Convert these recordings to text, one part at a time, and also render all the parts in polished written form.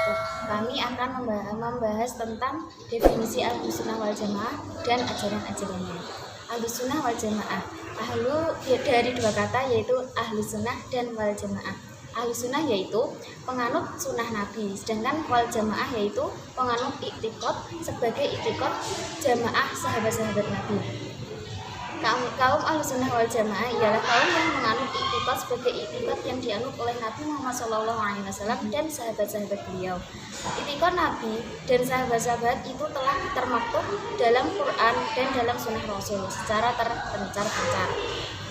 wabarakatuh. Kami akan membahas tentang definisi Ahlussunnah wal Jamaah dan ajaran-ajarannya. Ahlussunnah wal Jamaah dari dua kata, yaitu Ahlussunnah dan wal Jamaah. Ahlussunnah yaitu penganut sunnah Nabi, sedangkan wal Jamaah yaitu penganut iktikad sebagai iktikad jamaah sahabat-sahabat Nabi. Kaum Ahlussunnah wal Jamaah ialah kaum yang menganut iktikad sebagai iktikad yang dianut oleh Nabi Muhammad SAW dan sahabat-sahabat beliau. Iktikad Nabi dan sahabat-sahabat itu telah termaktub dalam Quran dan dalam Sunnah Rasul secara terpencar-pencar,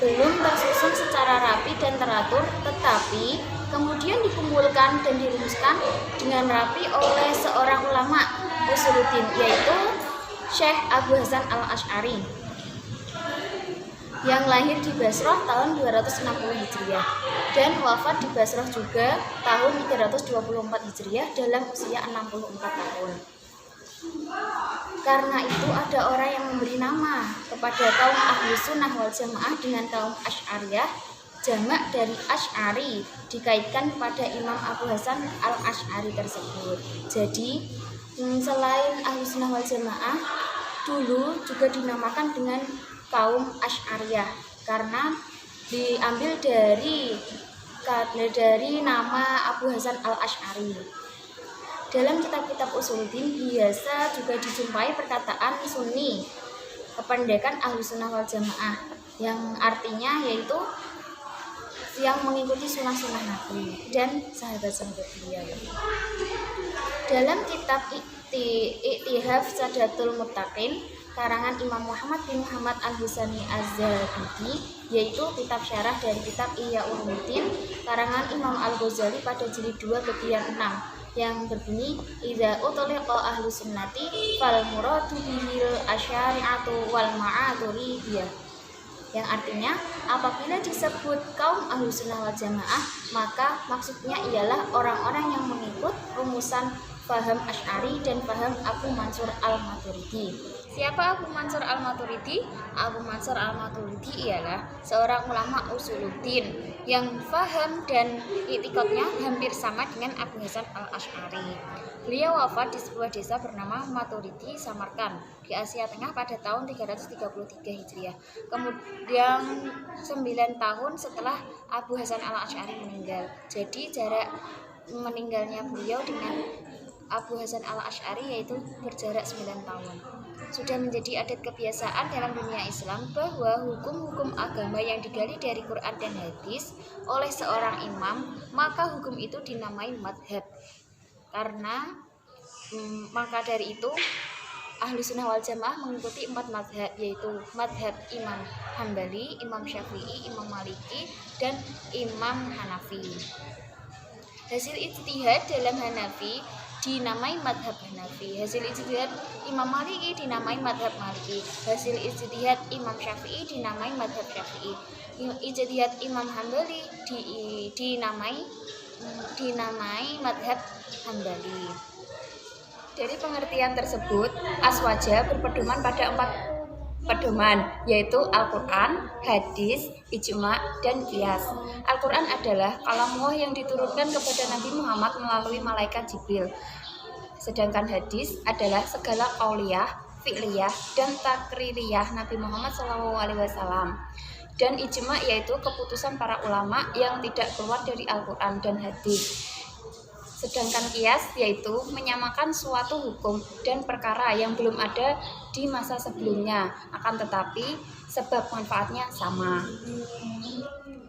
belum tersusun secara rapi dan teratur, tetapi kemudian dikumpulkan dan dirumuskan dengan rapi oleh seorang ulama Usuluddin, yaitu Syekh Abu Hasan Al-Asy'ari, yang lahir di Basrah tahun 260 Hijriah dan wafat di Basrah juga tahun 324 Hijriah dalam usia 64 tahun. Karena itu ada orang yang memberi nama kepada kaum Ahlussunnah wal Jamaah dengan kaum Asy'ariyah. Jamak dari Asy'ari dikaitkan pada Imam Abu Hasan Al-Asy'ari tersebut. Jadi selain Ahlussunnah wal Jamaah, dulu juga dinamakan dengan kaum Asy'ariyah karena diambil dari nama Abu Hasan Al-Asy'ari. Dalam kitab-kitab Usuluddin biasa juga dijumpai perkataan Sunni, kependekan Ahlussunnah wal Jamaah, yang artinya yaitu yang mengikuti sunnah-sunnah Nabi dan sahabat-sahabat beliau. Dalam kitab Iktihaf Sadatul Muttaqin karangan Imam Muhammad bin Muhammad Al-Husani Az-Zabidi, yaitu kitab syarah dari kitab Ihya Ulumuddin karangan Imam Al-Ghazali pada jilid 2 bagian 6 yang berbunyi idza utliqa ahlus sunnati fal muradu bihil asyari'atu wal ma'aturidiyah, yang artinya apabila disebut kaum Ahlussunnah wal Jamaah maka maksudnya ialah orang-orang yang mengikut rumusan paham Asy'ari dan paham Abu Mansur Al-Maturidi. Siapa Abu Mansur Al-Maturidi? Abu Mansur Al-Maturidi ialah seorang ulama Usuluddin yang paham dan i'tikadnya hampir sama dengan Abu Hasan Al-Asy'ari. Beliau wafat di sebuah desa bernama Maturidi, Samarkand, di Asia Tengah pada tahun 333 Hijriah. Kemudian 9 tahun setelah Abu Hasan Al-Asy'ari meninggal. Jadi jarak meninggalnya beliau dengan Abu Hasan Al-Asy'ari yaitu berjarak 9 tahun. Sudah menjadi adat kebiasaan dalam dunia Islam bahwa hukum-hukum agama yang digali dari Quran dan hadis oleh seorang imam, maka hukum itu dinamai madhab. Maka dari itu Ahlussunnah wal Jamaah mengikuti 4 madhab, yaitu madhab Imam Hambali, Imam Syafi'i, Imam Maliki, dan Imam Hanafi. Hasil ijtihad dalam Hanafi dinamai madhab Hanafi, hasil ijtihad Imam Maliki dinamai madhab Maliki, hasil ijtihad Imam Syafi'i dinamai madhab Syafi'i, ijtihad Imam Hambali dinamai madhab Hambali. Dari pengertian tersebut, aswaja berpedoman pada 4 pedoman, yaitu Al-Quran, hadis, ijma, dan qiyas. Al-Quran adalah kalamullah yang diturunkan kepada Nabi Muhammad melalui malaikat Jibril. Sedangkan hadis adalah segala qauliyah, fi'liyah, dan takririyah Nabi Muhammad SAW. Dan ijma yaitu keputusan para ulama yang tidak keluar dari Al-Quran dan hadis. Sedangkan qiyas yaitu menyamakan suatu hukum dan perkara yang belum ada di masa sebelumnya, akan tetapi sebab manfaatnya sama.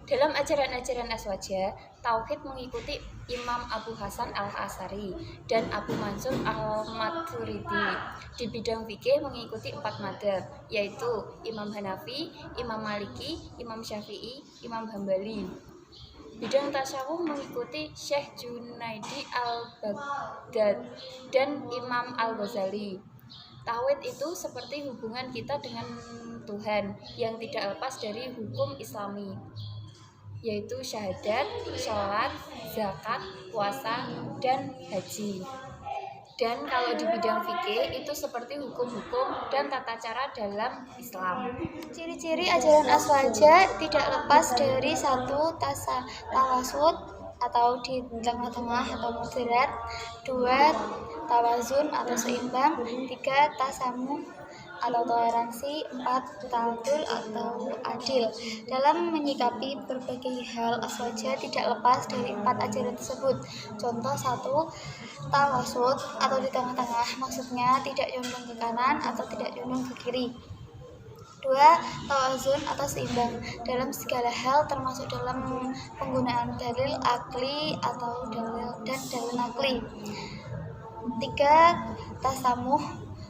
Dalam ajaran-ajaran aswaja, tauhid mengikuti Imam Abu Hasan Al-Asy'ari dan Abu Mansur Al-Maturidi. Di bidang fikih mengikuti 4 madzhab, yaitu Imam Hanafi, Imam Maliki, Imam Syafi'i, Imam Hambali. Bidang tasawuf mengikuti Syekh Junaidi Al-Baghdad dan Imam Al-Ghazali. Tauhid itu seperti hubungan kita dengan Tuhan yang tidak lepas dari hukum Islami, yaitu syahadat, sholat, zakat, puasa, dan haji. Dan kalau di bidang fikih itu seperti hukum-hukum dan tata cara dalam Islam. Ciri-ciri ajaran aswaja tidak lepas dari 1. Tawasud, atau di tengah-tengah atau moderat. 2. Tawazun atau seimbang. 3. Tasamuh atau toleransi. 4. Ta'adul atau adil. Dalam menyikapi berbagai hal, aswaja tidak lepas dari 4 ajaran tersebut. Contoh 1. Tawasud atau di tengah-tengah, maksudnya tidak condong ke kanan atau tidak condong ke kiri. 2. Tawazun atau seimbang dalam segala hal, termasuk dalam penggunaan dalil akli atau dalil nakli. 3. Tasamuh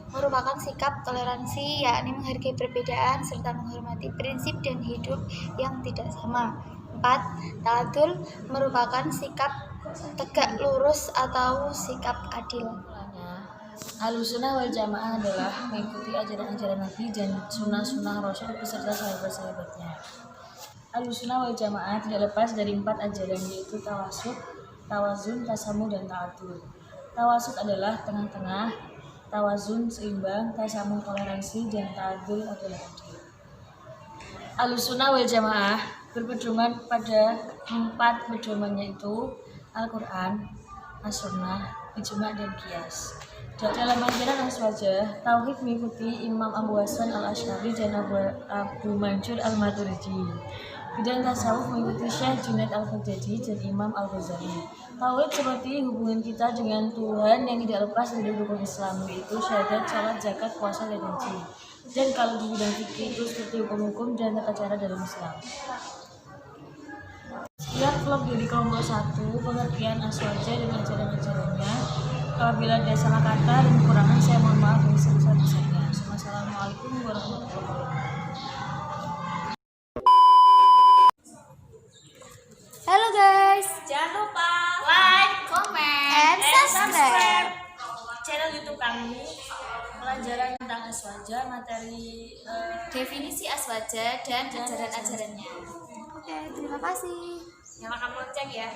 merupakan sikap toleransi, yakni menghargai perbedaan serta menghormati prinsip dan hidup yang tidak sama. 4. Ta'adul merupakan sikap tegak lurus atau sikap adil. Ahlussunnah wal Jamaah adalah mengikuti ajaran-ajaran Nabi dan sunnah-sunnah Rasul beserta sahabat-sahabatnya. Ahlussunnah wal Jamaah tidak lepas dari 4 ajaran, yaitu tawasud, tawazun, tasamuh, dan ta'adul. Tawasud adalah tengah-tengah, tawazun seimbang, tasamuh toleransi, dan ta'adul adalah adil. Ahlussunnah wal Jamaah berpedoman pada 4 pedomannya, yaitu Al-Quran, As-Sunnah, Ijma' dan Qiyas. Dalam ajaran Aswajah, Tauhid mengikuti Imam Abu Hasan Al-Asy'ari dan Abu Mansur Al-Maturidi. Bidang tasawuf mengikuti Syekh Junaid Al-Baghdadi dan Imam Al-Ghazali. Tauhid seperti hubungan kita dengan Tuhan yang tidak lepas dari rukun Islam, yaitu syahadat, salat, zakat, puasa, dan haji. Dan kalau di bidang fikih itu seperti hukum-hukum dan tata cara dalam Islam. Sekian vlog dari kelompok 1, pengertian Aswajah dan ajaran-ajarannya. Apabila ada salah kata dan kekurangan, saya mohon maaf yang sebesar-besarnya. Wassalamualaikum warahmatullahi wabarakatuh. Halo guys, Jangan lupa like, comment, and subscribe channel YouTube kami. Pelajaran tentang Aswajah, materi Definisi aswaja dan ajaran-ajarannya. Oke, terima kasih. Nyalakan lonceng ya.